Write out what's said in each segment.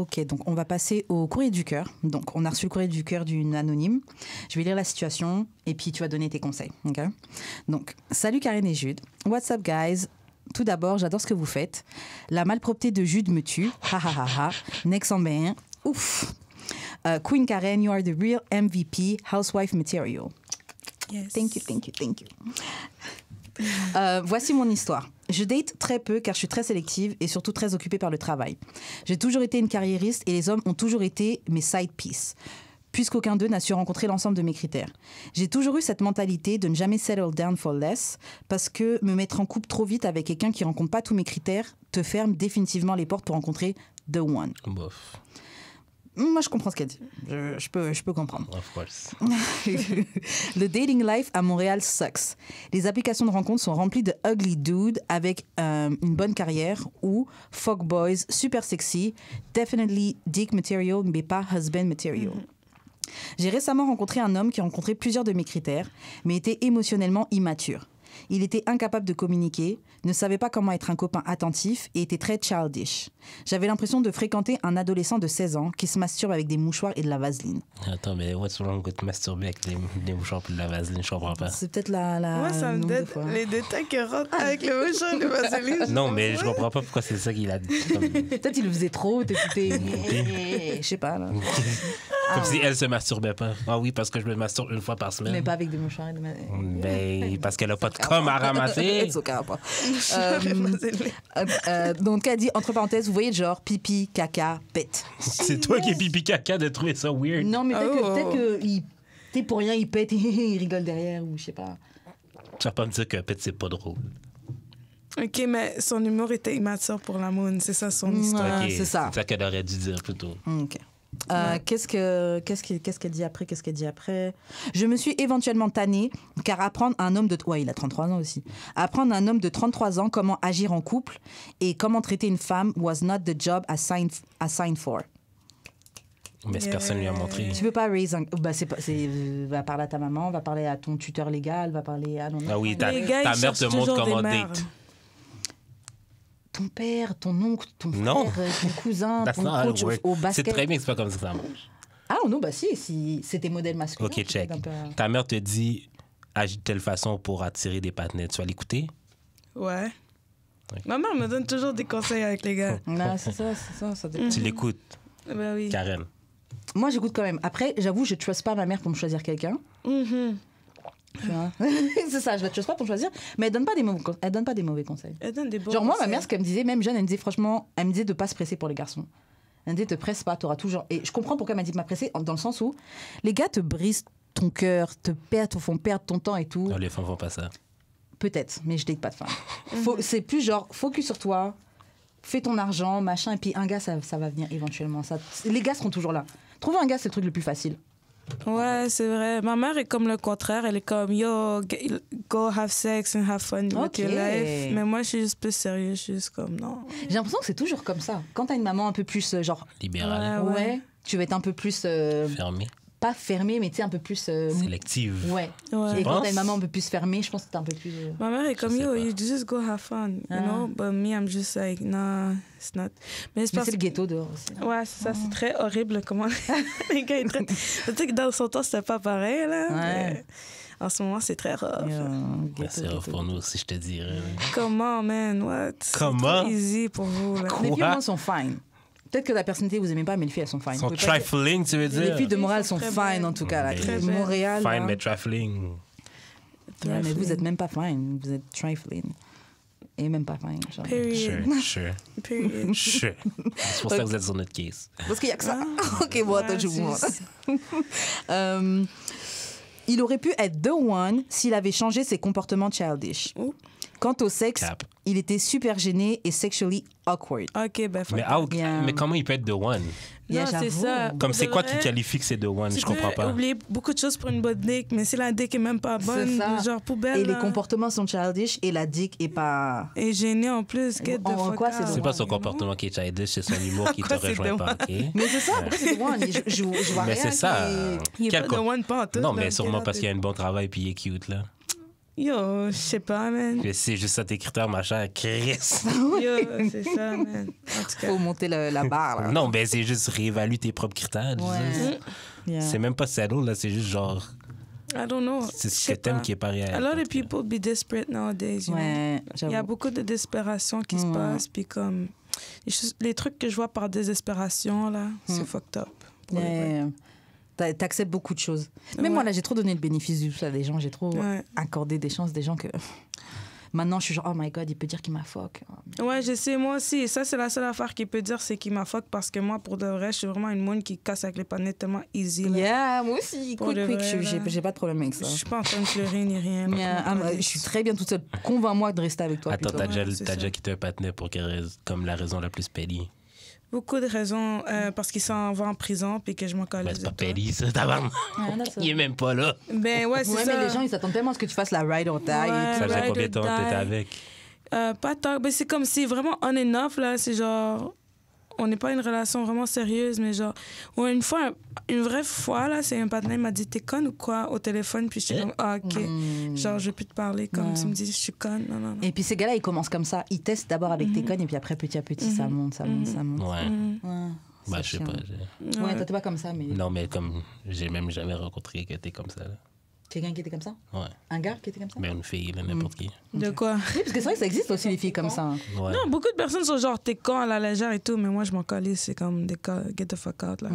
Ok, donc on va passer au courrier du cœur. Donc on a reçu le courrier du cœur d'une anonyme. Je vais lire la situation et puis tu vas donner tes conseils. Okay? Donc, salut Karen et Jude. What's up guys? Tout d'abord, j'adore ce que vous faites. La malpropreté de Jude me tue. Ha ha ha ha. Next en bien. Ouf. Queen Karen, you are the real MVP housewife material. Yes. Thank you, thank you, thank you. Voici mon histoire. Je date très peu car je suis très sélective et surtout très occupée par le travail. J'ai toujours été une carriériste et les hommes ont toujours été mes side pieces, puisqu'aucun d'eux n'a su rencontrer l'ensemble de mes critères. J'ai toujours eu cette mentalité de ne jamais settle down for less parce que me mettre en couple trop vite avec quelqu'un qui ne rencontre pas tous mes critères te ferme définitivement les portes pour rencontrer the one. Bof. Moi, je comprends ce qu'elle dit. Je peux comprendre. Of course. Le dating life à Montréal sucks. Les applications de rencontres sont remplies de ugly dudes avec une bonne carrière ou fuck boys super sexy, definitely dick material, mais pas husband material. J'ai récemment rencontré un homme qui rencontrait plusieurs de mes critères, mais était émotionnellement immature. Il était incapable de communiquer, ne savait pas comment être un copain attentif et était très childish. J'avais l'impression de fréquenter un adolescent de 16 ans qui se masturbe avec des mouchoirs et de la vaseline. Attends, mais what's wrong with masturber avec des mouchoirs et de la vaseline? Je comprends pas. C'est peut-être la Moi, ça me nombre de donne fois. les détails qui rentrent avec le mouchoir et le vaseline. Non, mais je comprends pas pourquoi c'est ça qu'il a dit. Peut-être il le faisait trop, t'écoutais. Je sais pas, là. Comme si elle se masturbait pas. Ah oui, parce que je me masturbe une fois par semaine. Mais pas avec des mouchoirs et des Ben, parce qu'elle a pas de com à ramasser. C'est aucun rapport. Donc, elle dit, entre parenthèses, vous voyez le genre pipi, caca, pète. C'est toi qui es pipi caca de trouver ça weird. Non, mais peut-être Oh. que t'es pour rien, il pète, il rigole derrière, ou je sais pas. Tu vas pas me dire que pète, c'est pas drôle. OK, mais son humour était immature pour la moon. C'est ça son histoire. Ah, Ok, c'est ça. C'est ça qu'elle aurait dû dire plutôt. OK. Qu'est-ce qu'elle dit après? Je me suis éventuellement tannée, car apprendre à un homme de... Ouais, il a 33 ans aussi. Apprendre à un homme de 33 ans comment agir en couple et comment traiter une femme was not the job assigned for. Mais si personne lui a montré. Tu peux pas raise un... va parler à ta maman, va parler à ton tuteur légal, va parler à... Non, non. Ah oui, ta Les gars, mère ils te cherchent montre toujours des comment mères. date. Ton père, ton oncle, ton Non. frère, ton cousin, That's ton not how it coach works. au C'est basket. très bien que c'est pas comme ça que ça marche. Ah non, bah si c'était modèle masculin. Ok, check. donc, Ta mère te dit agis de telle façon pour attirer des partenaires. Tu vas l'écouter? Ouais. Ma mère me donne toujours des conseils avec les gars. Non, c'est ça dépend. Tu l'écoutes, Ben oui. Karen. Moi, j'écoute quand même. Après, j'avoue, je ne trust pas ma mère pour me choisir quelqu'un. Mhm. Tu vois. C'est ça, je la trust pas pour me choisir. Mais elle donne pas des mauvais conseils. Elle donne des bons Genre, moi, ma conseils. mère, ce qu'elle me disait, même jeune, elle me disait franchement, elle me disait de pas se presser pour les garçons. Elle me disait, te presse pas, t'auras toujours. Et je comprends pourquoi elle m'a dit de m'presser, dans le sens où les gars te brisent ton cœur, te font perdre ton temps et tout. Non, les femmes font pas ça. Peut-être, mais je date pas de femme. C'est plus genre, focus sur toi, fais ton argent, machin, et puis un gars, ça va venir éventuellement. Les gars seront toujours là. Trouver un gars, c'est le truc le plus facile. Ouais, c'est vrai. Ma mère est comme le contraire. Elle est comme, yo, go have sex and have fun with Ok. your life. Mais moi, je suis juste plus sérieuse. Je suis juste comme, non. J'ai l'impression que c'est toujours comme ça. Quand t'as une maman un peu plus, genre, Libérale, Ouais. ouais, tu vas être un peu plus, fermée, pas fermée, mais tu sais, un peu plus... sélective. ouais. Ouais. Et quand penses? t'as une maman un peu plus fermée, je pense que t'es un peu plus... Ma mère est comme, sais yo, pas. you just go have fun, you Ah. know? But me, I'm just like, nah, it's not. Mais c'est Mais parce c'est le ghetto dehors aussi. Ouais, c'est ça, c'est très horrible comment les gars ils traitent. Tu sais que dans son temps, c'était pas pareil, là. Ouais. Mais en ce moment, c'est très rough. Ben, c'est rough pour nous aussi, je te dirais. Comment, man? What? C'est Comment? trop easy pour vous, là. Les filles, Quoi? moi, sont fine. Peut-être que la personnalité, vous aimez pas, mais les filles, elles sont fine. Son Vous pouvez pas dire- trifling, tu veux dire? Les filles de Montréal Ils sont sont très fine, belles. en tout cas. Là. Très belles. Montréal, Fine, là. mais trifling. Ouais, mais vous êtes même pas fine. Vous êtes trifling. Et même pas fine. Genre. Period. Sure. Period. C'est pour ça que vous êtes sur notre case. Parce qu'il y a que ça. Ok, bon, attends, je vous montre. Il aurait pu être the one s'il avait changé ses comportements childish. Oh. Quant au sexe, Cap. il était super gêné et sexually awkward. OK, ben, fuck. Mais comment il peut être the one? Yeah, Non, c'est j'avoue. ça. Comme Pour c'est de quoi vrai, qui qualifie que c'est the one? tu Je comprends peux pas. oublier beaucoup de choses pour une bonne dick, mais si la dick est même pas bonne, C'est ça. genre poubelle. Et les là. comportements sont childish et la dick est pas... Et gêné en plus, get the En fuck quoi out. c'est C'est pas son You know? comportement qui est childish, c'est son humour qui te Quoi, c'est rejoint the pas, OK? Mais c'est ça, pourquoi c'est the one? Je vois Mais rien c'est ça. qui- Il est Quel pas the one pas en tout. Non, là, mais sûrement get parce out qu'il a un bon travail puis il est cute, là. Yo, je sais pas, man. Mais c'est juste ça tes critères, machin. Chris. Yo, c'est ça, man. En tout cas. Faut monter la barre, là. Non, ben c'est juste réévaluer tes propres critères. Ouais. Yeah. C'est même pas settle, là. C'est juste genre. I don't know. C'est Je ce sais que t'aimes pas. qui est pas réel. A lot of people be desperate nowadays, you know. Ouais, Il y a j'avoue. beaucoup de désespération qui se passe, puis comme... Les trucs que je vois par désespération, là, c'est fucked up. pour les vrais. T'acceptes beaucoup de choses. Même Ouais. moi, là, j'ai trop donné le bénéfice du doute à des gens. J'ai trop Ouais. accordé des chances des gens que... Maintenant, je suis genre, oh my God, il peut dire qu'il m'a fuck. Ouais, je sais, moi aussi. Et ça, c'est la seule affaire qu'il peut dire, c'est qu'il m'a fuck, parce que moi, pour de vrai, je suis vraiment une moune qui casse avec les panettes tellement easy. Là. Yeah, moi aussi. Pour Quick, de quick. vrai, J'ai pas de problème avec ça. Je suis pas en train de pleurer ni rien. là. Yeah, je suis très bien toute seule. Convainc-moi de rester avec toi. Attends, plutôt. t'as c'est ça. déjà quitté un patinet pour quelle raison? Comme la raison la plus pélie. Beaucoup de raisons, parce qu'il s'en va en prison, puis que je m'en colle. Ben, c'est pas pélie, ça, tabarnak. Ouais, là, ça- Il est même pas là. Ben ouais, c'est Ouais, ça. mais les gens, ils s'attendent tellement à ce que tu fasses la ride or die. Ouais. et tout. Ça faisait Ride combien de temps or que t'étais die. avec? Pas tant. Ben, c'est comme si vraiment on and off, là. C'est genre. On n'est pas une relation vraiment sérieuse, mais genre. Ouais, une vraie fois, là, c'est un partenaire qui m'a dit: T'es conne ou quoi au téléphone? Puis j'étais comme: Ah, ok. Genre, je vais plus te parler. Comme tu me dis: Je suis conne. Non, non, non. Et puis ces gars-là, ils commencent comme ça. Ils testent d'abord avec tes connes et puis après, petit à petit, ça monte, ça monte, ça monte. Ouais. Ouais, Bah, c'est je sais chiant. pas. Ouais, toi, t'es pas comme ça, mais Non, mais comme j'ai même jamais rencontré quelqu'un comme ça. Là. quelqu'un qui était comme ça? Ouais. Un gars qui était comme ça? Mais une fille, là, n'importe qui. De quoi? Oui, parce que c'est vrai que ça existe aussi, les filles comme ça. hein. Ouais. Non, beaucoup de personnes sont genre: T'es con à la légère et tout, mais moi, je m'en colle. C'est comme des cas, get the fuck out, là.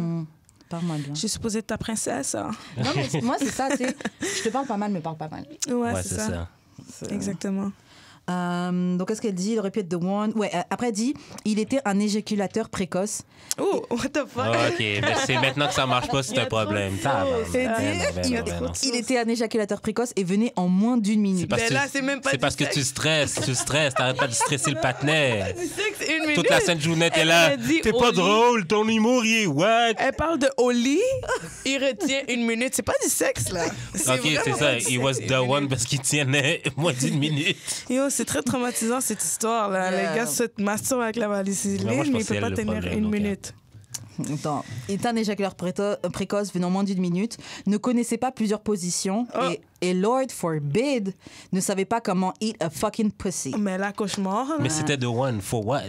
Parle-moi bien. Je suis supposée être ta princesse, hein. Non, mais moi, c'est ça, tu sais. Je te parle pas mal, mais parle pas mal. Ouais, Ouais, c'est ça. Exactement. Donc, qu'est-ce qu'elle dit? Il aurait pu être the one. Ouais, après, elle dit il était un éjaculateur précoce. Oh, what the fuck? Ok, mais c'est maintenant que ça marche pas, c'est Il y a un problème. trop de fausses. C'est Ben dit, non, ben il, non, ben non. il était un éjaculateur précoce et venait en moins d'une C'est minute. parce, Ben que, là, c'est même pas c'est du parce que tu stresses, t'arrêtes pas de stresser le patinet. Tu sais que c'est une minute. Toute la sainte journée, t'es Elle là. m'a dit T'es au pas lit. drôle, ton humour, il est what? Elle parle de au lit, il retient une minute. C'est pas du sexe, là. Ok, c'est vraiment ça. pas du He sexe, was une the one minute. parce qu'il tienait moins d'une minute. Yo, c'est très traumatisant, cette histoire, là. Yeah. Les gars se masturbent avec la valise, Mais moi, je mais pense il que peut c'est pas elle le tenir problème, une donc, minute. Attends. Il était un éjaculateur précoce venant en moins d'une minute, ne connaissait pas plusieurs positions Oh. et Lord forbid ne savait pas comment eat a fucking pussy. Mais là, cauchemar, là. Mais c'était the one, for what?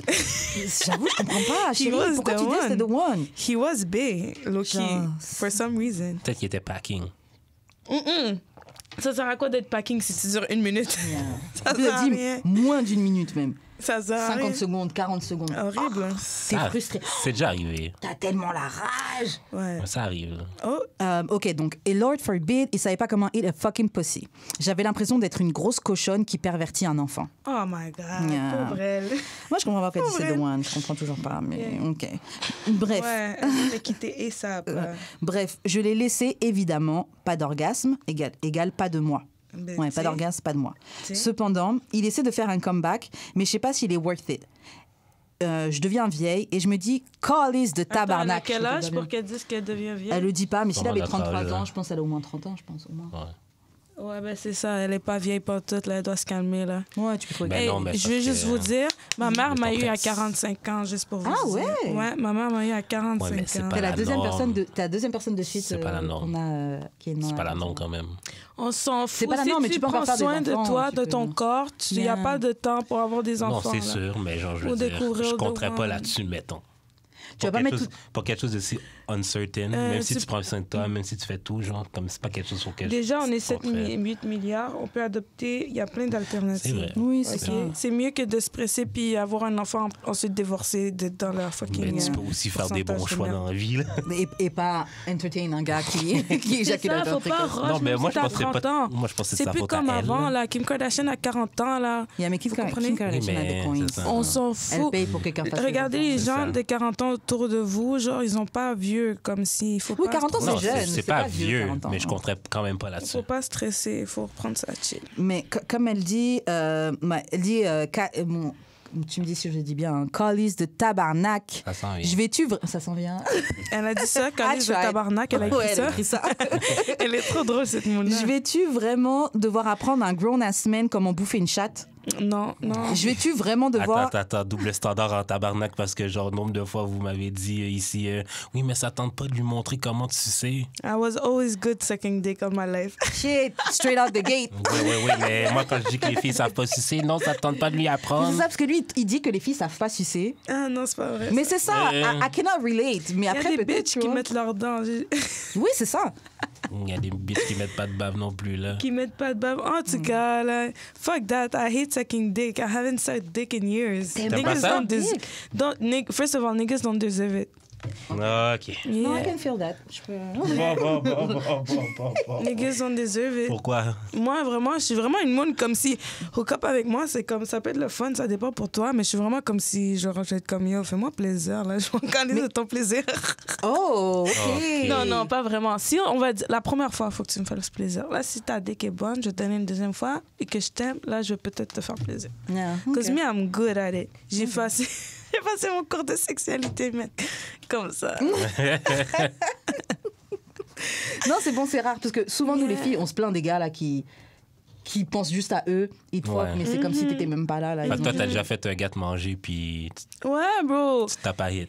J'avoue, je comprends pas, chérie. was Pourquoi the tu dis que c'était the one? He was big, low-key, Genre, for some reason. Peut-être qu'il était packing. Ça sert à quoi d'être packing si tu dures une minute? Ça Je sert à dis rien. moins d'une minute même. Ça sert à 50 rien. secondes, 40 secondes. Horrible. hein. T'es Ah, frustré. C'est déjà arrivé. T'as tellement la rage. Ouais. Ça arrive. là. Oh, Ok, donc, et Lord forbid, il savait pas comment eat a fucking pussy. J'avais l'impression d'être une grosse cochonne qui pervertit un enfant. oh my God. Yeah. Pauvre elle. Moi, je comprends pas pourquoi elle dit c'est the Ouais. one. Je comprends toujours pas, mais ok. Bref. Ouais, elle l'a quitté et ça. Bref, je l'ai laissé, évidemment, pas d'orgasme, égale pas de moi. Ben, Ouais, tu pas sais. d'orgasme, pas de moi. sais. Cependant, il essaie de faire un comeback, mais je sais pas s'il est worth it. Je deviens vieille et je me dis, calice de Attends, elle a tabarnak. quel âge Je pour qu'elle dise qu'elle devient vieille? Elle le dit pas, mais s'il Comment avait elle a 33 travaillé, ans, là? je pense qu'elle a au moins 30 ans, je pense, au moins. Ouais. Ouais, ben c'est ça. Elle est pas vieille pas toute, là. Elle doit se calmer, là. Ouais, tu peux trouver. Ben Hey, non, mais je parce veux juste que- vous dire, ma mère Le m'a eu à contexte. 45 ans, juste pour vous Ah dire. ouais? Ouais, ma mère m'a eu à 45 Ouais, mais c'est ans. pas T'es la la deuxième norme. personne de, t'es la deuxième personne de suite C'est pas la norme. qu'on a, qui est C'est pas la norme quand même. On s'en fout. C'est pas la si norme, mais tu tu peux prends encore faire des soin de enfants, toi, tu de peux- ton corps, il n'y a Yeah. pas de temps pour avoir des enfants. Non, c'est là. sûr, mais genre, je Ou veux dire, découvrir je de compterais pas loin. là-dessus, mettons. Tu vas Pour pas quelque mettre chose- Pour quelque chose de si uncertain, même si tu prends soin de toi, même si tu fais tout, genre, comme c'est pas quelque chose sur lequel Déjà, on est tu 7, compterais. 8 milliards. On peut adopter. Il y a plein d'alternatives. C'est vrai. Oui, Ok. c'est ça. C'est mieux que de se presser puis avoir un enfant, ensuite divorcer, d'être dans leur fucking. Mais tu peux aussi faire des bons pourcentage de choix merde. dans la vie, là. Et pas entertain un gars qui, qui C'est éjacule ça, à faut pas précoce. rush, Non, mais même moi, si je t'as pense que c'est 30 pas- ans. moi, je pense que c'est C'est sa plus faute à comme elle, avant, là. là. Kim Kardashian a 40 ans, là. Yeah, mais Kim Vous comprenez? Kardashian a des Oui, coins. mais c'est ça. On s'en Elle fout. paye pour quelqu'un fasse Regardez les C'est gens ça. de 40 ans autour de vous, genre, ils ont pas vieux, comme s'il faut Oui, pas... 40 ans, Non, c'est jeune. c'est pas vieux, vieux, 40 ans. mais je compterais quand même pas Il là-dessus. faut pas stresser, il faut reprendre ça chill. Mais comme elle dit, bon, tu me dis si je dis bien, calice de tabarnak. Ça sent bien. Je vais-tu... Ça s'en vient. Elle a dit ça, Calice de tried. tabarnak, elle a écrit Ouais, elle ça. a écrit ça. Elle est trop drôle, cette moune Je vais-tu vraiment devoir apprendre à un grown-ass man comment bouffer une chatte? Non. Je vais-tu vraiment devoir... Attends, double standard en tabarnak parce que genre, nombre de fois, vous m'avez dit ici, oui, mais ça tente pas de lui montrer comment tu sais. I was always good sucking dick all my life. Shit, straight out the gate. Oui, mais moi, quand je dis que les filles savent pas sucer, non, ça tente pas de lui apprendre. C'est ça, parce que lui, il dit que les filles savent pas sucer. Ah non, c'est pas vrai. Mais c'est ça, I cannot relate. Mais il y après, a des peut-être, bitches tu qui vois. mettent leurs dents. Oui, c'est ça. Il y a des bitches qui mettent pas de bave non plus, là. Qui mettent pas de bave. En tout cas, là, fuck that. I hate sucking dick. I haven't sucked dick in years. T'aimes pas ça? First of all, niggas don't deserve it. OK. Yeah. No, I can feel that. Je peux... Niggas don't deserve it. Pourquoi? Moi, vraiment, je suis vraiment une moune comme si hook up avec moi, c'est comme ça peut être le fun, ça dépend pour toi, mais je suis vraiment comme si genre je vais être comme yo, fais-moi plaisir là, je m'en calme de ton plaisir. Oh, OK. Ok. Non, pas vraiment. Si on va dire la première fois, il faut que tu me fasses plaisir. Là, si ta dick est bonne, je vais te donner une deuxième fois et que je t'aime, là, je vais peut-être te faire plaisir. Yeah, Because okay. me, I'm good at it. J'ai passé mon cours de sexualité, mec. Comme ça. Non, c'est bon, c'est rare. Parce que souvent, nous, les filles, on se plaint des gars là qui pensent juste à eux. Ils te fuck, mais c'est comme si t'étais même pas là. Fait que toi, t'as déjà fait un gars te manger, puis Ouais, bro. tu t'as pas hit.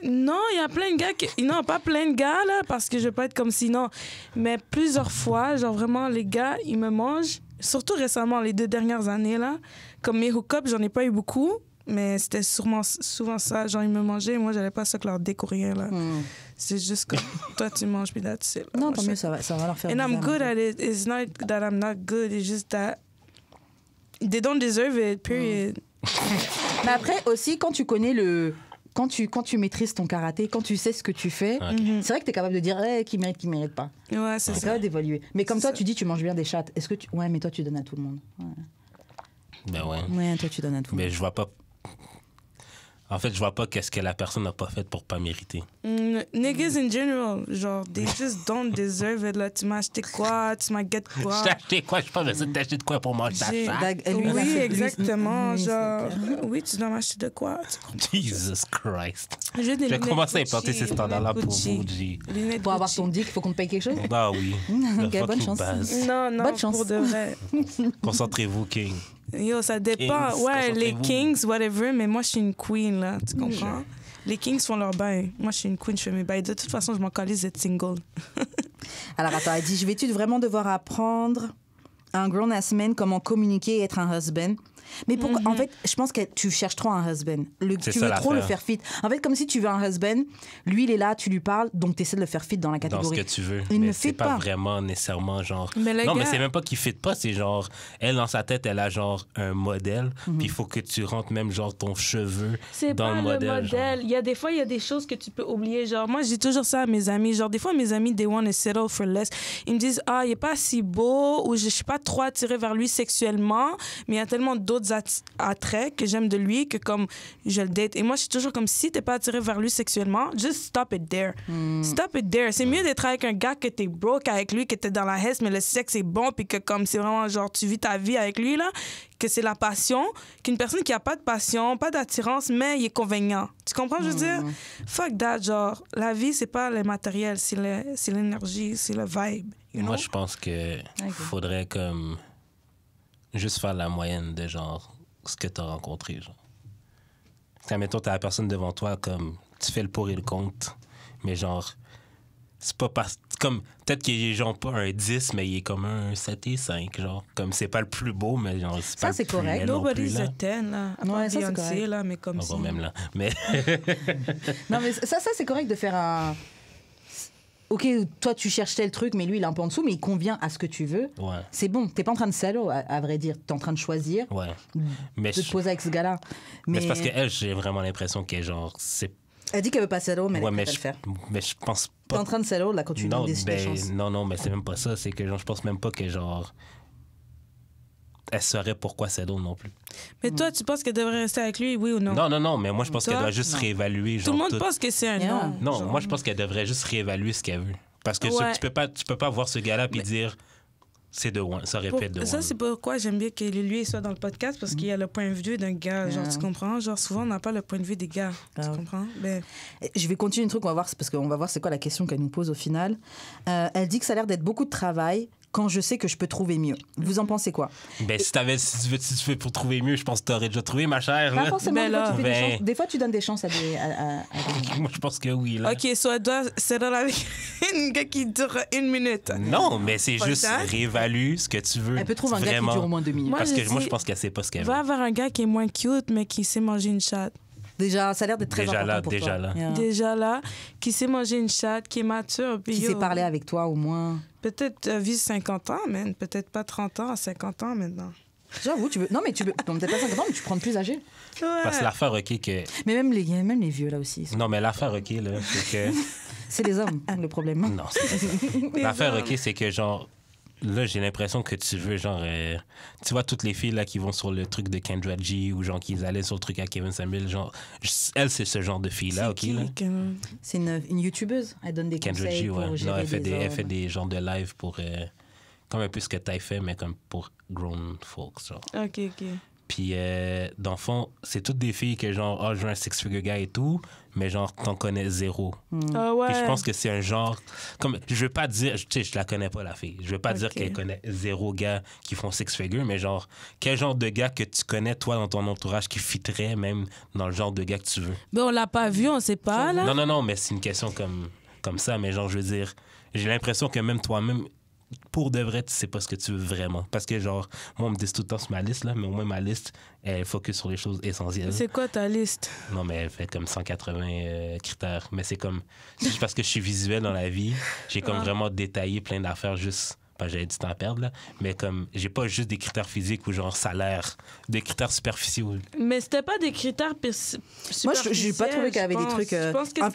Non, il y a plein de gars qui... Non, pas plein de gars, là, parce que je vais pas être comme sinon. Mais plusieurs fois, genre vraiment, les gars, ils me mangent. Surtout récemment, les 2 dernières années, là. Comme mes hook-ups, j'en ai pas eu beaucoup. Mais c'était souvent ça. Genre, ils me mangeaient et moi, j'allais pas ça que leur dick ou rien, là. C'est juste comme, toi, tu manges, puis là, tu sais. Non, tant mieux, ça va leur faire And I'm bizarre. good at it. It's not that I'm not good. It's just that they don't deserve it, period. Mais après, aussi, quand tu connais quand tu maîtrises ton karaté, quand tu sais ce que tu fais, c'est vrai que tu es capable de dire qui mérite pas. Ouais, c'est C'est ça. capable d'évaluer. Mais comme toi, ça. tu dis tu manges bien des chattes. Est-ce que tu... Ouais, mais toi, tu donnes à tout le monde. Ouais, Ben ouais. ouais toi, tu donnes à tout le monde. Mais je vois pas. En fait, je vois pas qu'est-ce que la personne n'a pas fait pour pas mériter. Niggas in general, genre, they just don't deserve it. Là, tu m'as acheté quoi? Tu m'as get quoi? Je t'ai acheté quoi? Je pense que t'as acheté de quoi pour manger ta J'ai- chatte? Oui, exactement. Oui, c'est Genre, clair. oui, tu dois m'acheter de quoi? Tu comprends? Jesus Christ. J'ai des Je vais lunettes commencer à Gucci, importer ces standards-là pour Gucci. vous, G. Lunettes Pour avoir Gucci. ton dick, il faut qu'on te paye quelque chose. Ah oui. Ok, The bonne fucking chance. base. Non, Bonne chance. pour de vrai. Concentrez-vous, King. Yo, ça dépend. Kings, Ouais, les concentrez-vous. kings, whatever, mais moi, je suis une queen, là. Tu comprends? Les kings font leur bain. Moi, je suis une queen, je fais mes bains. De toute façon, je m'en calise d'être single. Alors attends, elle dit, je vais-tu vraiment devoir apprendre à un grown-ass man comment communiquer et être un husband? Mais pourquoi? En fait, je pense que tu cherches trop un husband. C'est Tu ça veux trop le l'affaire. faire fit. En fait, comme si tu veux un husband, lui, il est là, tu lui parles, donc tu essaies de le faire fit dans la Dans ce catégorie. que tu veux. Il mais ne c'est fit pas pas. vraiment nécessairement genre. Mais le non, mais gars- c'est même pas qu'il fit pas, c'est genre. Elle, dans sa tête, elle a genre un modèle, puis il faut que tu rentres même genre ton cheveu C'est dans pas le modèle. genre. Il y a des fois, il y a des choses que tu peux oublier. Genre, moi, je dis toujours ça à mes amis. Genre, des fois, mes amis, they want to settle for less. Ils me disent, il est pas si beau ou je suis pas trop attirée vers lui sexuellement, mais il y a tellement d'autres attraits que j'aime de lui que comme je le date. Et moi, je suis toujours comme, si t'es pas attiré vers lui sexuellement, just stop it there. Stop it there. C'est mieux d'être avec un gars que t'es broke avec lui, que t'es dans la hesse, mais le sexe est bon, puis que comme c'est vraiment genre, tu vis ta vie avec lui, là, que c'est la passion, qu'une personne qui a pas de passion, pas d'attirance, mais il est convaincant. Tu comprends, je veux dire? Fuck that, genre, la vie, c'est pas le matériel, c'est l'énergie, c'est le vibe. You know? Moi, je pense que faudrait comme juste faire la moyenne de genre ce que t'as rencontré. Genre. Quand, mettons, t'as la personne devant toi, comme tu fais le pour et le contre, mais genre, c'est pas parce. Comme, peut-être qu'il est genre pas un 10, mais il est comme un 7 et 5, genre. Comme c'est pas le plus beau, mais genre, c'est Ça, pas c'est le plus correct. laid non plus, Nobody's là. a 10, là. À part Ouais, ça, c'est Beyoncé, correct. là, mais comme On si... va même là. Mais Non, mais ça c'est correct de faire un... Ok, toi, tu cherches tel truc, mais lui, il est un peu en dessous, mais il convient à ce que tu veux. ouais, C'est bon, t'es pas en train de salaud, à vrai dire. T'es en train de choisir ouais. Mais, de te poser avec ce gars-là. mais c'est parce qu'elle, j'ai vraiment l'impression qu'elle, genre, c'est. Elle dit qu'elle veut pas salaud, mais Ouais, elle mais est prête à le faire. mais je pense T'es pas. en train de salaud, là, quand tu Non, donnes des chances. non, mais c'est même pas ça. C'est que genre, je pense même pas que genre elle saurait pourquoi c'est d'autres non plus. Mais toi, tu penses qu'elle devrait rester avec lui, oui ou non? Non, mais moi je pense Toi? qu'elle doit juste Non. réévaluer. Tout Genre, le monde tout- pense que c'est un Yeah. non. Non, Genre, moi je pense qu'elle devrait juste réévaluer ce qu'elle veut. Parce que Ouais. tu peux pas voir ce gars-là puis dire c'est de one, ça répète de ça, one. c'est pourquoi j'aime bien que lui soit dans le podcast, parce qu'il y a le point de vue d'un gars. Genre, Yeah. tu comprends? Genre, souvent, on n'a pas le point de vue des gars. Tu Ah ouais. comprends? Ben, Je vais continuer un truc, on va voir, parce qu'on va voir c'est quoi la question qu'elle nous pose au final. Elle dit que ça a l'air d'être beaucoup de travail quand je sais que je peux trouver mieux. Vous en pensez quoi? Ben, si tu veux pour trouver mieux, je pense que t'aurais déjà trouvé, ma chère. Pas Là. forcément, des fois, tu donnes des chances à des... Moi, je pense que oui. Là. OK, soit c'est dans avec une gars qui dure 1 minute. Non, mais c'est Pas juste ça. réévalue ce que tu veux. Elle peut trouver un gars qui dure au moins 2 minutes. Parce que je moi, dis, je pense qu'elle sait pas ce qu'elle veut. Va avoir un gars qui est moins cute, mais qui sait manger une chatte. Déjà, ça a l'air d'être très important pour toi. Yeah. Déjà là, qui sait manger une chatte, qui est mature. Puis Qui sait parler avec toi au moins. Peut-être vise 50 ans, man. Peut-être pas 30 ans, 50 ans maintenant. J'avoue, tu veux... Non, mais tu veux... Non, peut-être pas 50 ans, mais tu prends plus âgé. Ouais. Parce que l'affaire, OK, que... Mais même les vieux, là aussi. Non, mais l'affaire, OK, là, c'est que... C'est les hommes, le problème. Non, c'est pas ça. L'affaire, OK, c'est que, genre... Là, j'ai l'impression que tu veux, genre... tu vois, toutes les filles, là, qui vont sur le truc de Kendra G ou, genre, qui allaient sur le truc à Kevin Samuel, genre... Elle, c'est ce genre de fille-là, OK, là? C'est une YouTubeuse. Elle donne des Kendra conseils G, ouais. pour gérer Elle fait des genres de live pour... comme un peu ce que t'as fait, mais comme pour grown folks, genre. OK. Puis, dans le fond, c'est toutes des filles que, genre, je veux un six-figure guy et tout, mais, genre, t'en connais zéro. Ah ouais. Puis je pense que c'est un genre... Comme, je veux pas dire... Tu sais, je la connais pas, la fille. Je veux pas dire qu'elle connaît zéro gars qui font six-figure, mais, genre, quel genre de gars que tu connais, toi, dans ton entourage, qui fitterait même dans le genre de gars que tu veux? Mais on l'a pas vu, on sait pas, là. Non, mais c'est une question comme ça, mais, genre, je veux dire, j'ai l'impression que même toi-même... Pour de vrai, tu sais pas ce que tu veux vraiment. Parce que, genre, moi, on me dit tout le temps sur ma liste, là, mais au moins, ma liste, elle focus sur les choses essentielles. C'est quoi ta liste? Non, mais elle fait comme 180 critères. Mais c'est comme... C'est juste parce que je suis visuel dans la vie, j'ai comme vraiment détaillé plein d'affaires juste... Pas j'avais du temps à perdre, là. Mais comme, j'ai pas juste des critères physiques ou genre salaire, des critères superficiels. Mais c'était pas des critères Moi, j'ai pas trouvé qu'elle avait des trucs...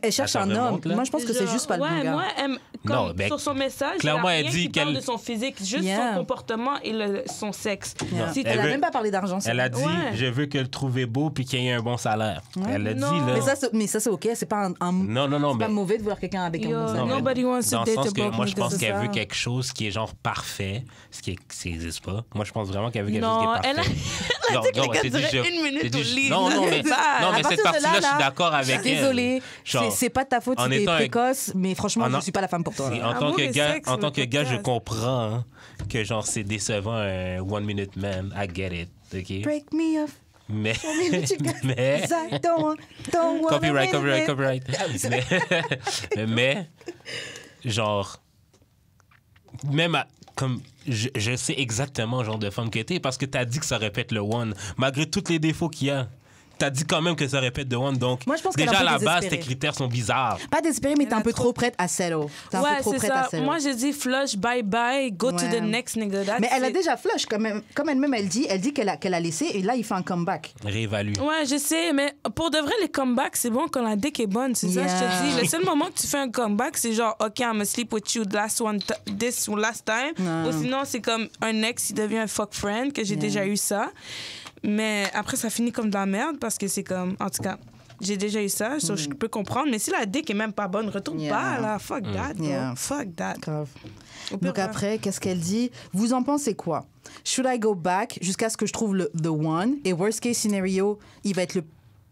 Elle cherche un homme. Moi, je pense que c'est juste pas le bon gars. Moi, Non, ben, sur son message, clairement, il y a elle rien dit qui parle qu'elle... de son physique, juste son comportement et son sexe. Yeah. Si Elle a veut- même pas parlé d'argent. Elle a dit, je veux que le trouver beau puis qu'il ait un bon salaire. Elle l'a dit, là. Mais ça, c'est OK. C'est pas Non, pas mais... mauvais de voir quelqu'un avec un bon salaire. Nobody wants to Dans le date sens a que broke moi, je nigga, pense c'est qu'elle ça. veut quelque chose qui est genre parfait, ce qui n'existe pas. Moi, je pense vraiment qu'elle veut quelque chose qui Non, est parfait. elle a dit que les gars j'ai dit, duraient 1 minute au lit. Non, mais À cette partir de partie-là, je suis d'accord avec elle. Désolée, Genre, c'est pas de ta faute si t'es précoce, mais franchement, je suis pas la femme pour toi. En tant que gars, je comprends que genre c'est décevant un one minute man. I get it, ok. Break me off. Mais mais copyright. Mais genre même comme je sais exactement le genre de femme que t'es parce que t'as dit que ça répète le one malgré tous les défauts qu'il y a. T'as dit quand même que ça répète de one, donc moi, je pense déjà à la base, tes critères sont bizarres. Pas désespéré, mais t'es un peu trop prête à settle. T'es un peu trop prête à settle. Moi, j'ai dit flush, bye bye, go to the next nigga. Mais elle a déjà flush, comme elle-même, elle dit qu'elle a laissé, et là, il fait un comeback. Réévalue. Ouais, je sais, mais pour de vrai, les comebacks, c'est bon quand la dick est bonne, c'est ça, je te dis. Le seul moment que tu fais un comeback, c'est genre, OK, I'm gonna sleep with you last time. Ou sinon, c'est comme un ex, il devient un fuck friend, que j'ai déjà eu ça. Mais après, ça finit comme de la merde parce que c'est comme... En tout cas, j'ai déjà eu ça, je peux comprendre. Mais si la dick est même pas bonne, retourne pas, là. Fuck that, bro. Fuck that. Grave. Donc après, qu'est-ce qu'elle dit? Vous en pensez quoi? Should I go back jusqu'à ce que je trouve the one? Et worst case scenario, il va être le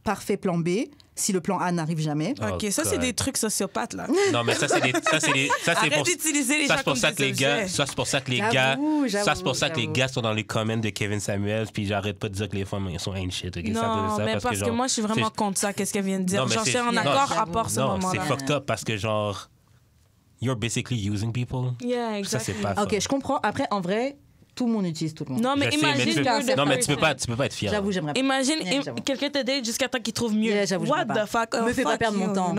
parfait plan B si le plan A n'arrive jamais. OK, ça, c'est des trucs sociopathes, là. Non, mais ça, c'est Arrête d'utiliser les gens comme des objets. Ça, c'est pour ça que les gars sont dans les comments de Kevin Samuels, puis j'arrête pas de dire que les femmes sont ain't shit. Okay? Non, mais parce que moi, je suis vraiment contre ça, qu'est-ce qu'elle vient de dire. Genre, je suis en accord à part ce moment-là. C'est fucked up parce que, genre, you're basically using people. Yeah, exactly. Ça, c'est pas fun. OK, je comprends. Après, en vrai... Tout le monde utilise tout le monde. Non, mais imagine... tu peux pas être fier. J'avoue, j'aimerais pas. Imagine, quelqu'un te date jusqu'à temps qu'il trouve mieux. What the fuck? Me fais pas perdre mon temps.